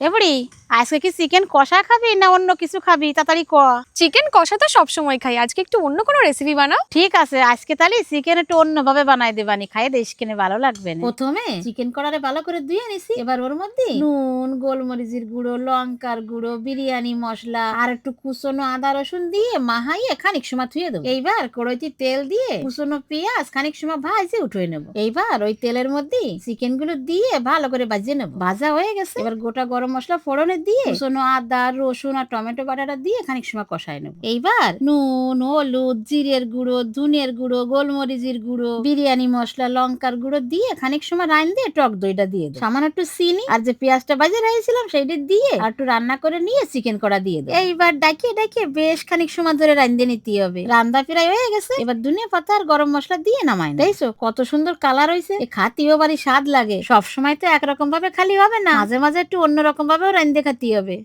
এবারে আজকে কি চিকেন কষা খাবি না অন্য কিছু খাবি? তাড়াতাড়ি ক। চিকেন কষা তো সবসময় খাই, আজকে একটু অন্য কোনো রেসিপি বানাও। ঠিক আছে, আজকে তাহলে চিকেন একটু অন্যভাবে বানাই দেবানি, খাইয়ে দেশ কিনে ভালো লাগবে না। প্রথমে চিকেন কড়ারে ভালো করে ধুয়ে নিছি, এবার ওর মধ্যে নুন, গোলমরিচের গুঁড়ো, লঙ্কার গুঁড়ো, বিরিয়ানি মশলা আর একটু কুচনো আদা রসুন দিয়ে মাহাইয়ে খানিক সময় ধুয়ে দেবো। এইবার কড়াইতে তেল দিয়ে কুচনো পেঁয়াজ খানিক সময় ভাজে উঠিয়ে নেবো। এইবার ওই তেলের মধ্যে চিকেন গুলো দিয়ে ভালো করে ভাজিয়ে নেবো। ভাজা হয়ে গেছে, এবার গোটা গরম মশলা ফোড়নে দিয়ে কুচনো আদা রসুন আর টমেটো বাটাটা দিয়ে খানিক সময় কষায় নেবো। এইবার নুন, হলুদ, জিরের গুঁড়ো, ধনিয়ার গুঁড়ো, গোলমরিচের গুঁড়ো, বিরিয়ানি মশলা, লঙ্কার গুঁড়ো দিয়ে খানিক সময় রাইন দিয়ে টক দইটা দিয়ে দেবো। সামান্য একটু চিনি আর যে পেঁয়াজটা ভাজে রেখেছিলাম সেইটা দিয়ে আর একটু রান্না করে নিয়ে চিকেন কড়া দিয়ে দেবো। এইবার ডাকিয়ে ডাকিয়ে বেশ খানিক সময় ধরে রান্ধে নিতে হবে। রান্না প্রায় হয়ে গেছে, এবার ধনিয়া পাতা আর গরম মশলা দিয়ে নামাই। দেখছো কত সুন্দর কালার হয়েছে, খাতিও বাড়ি স্বাদ লাগে। সব সময় তো একরকম ভাবে খালি হবে না, মাঝে মাঝে একটু অন্যরকম ভাবেও রান্ধে খাতি হবে।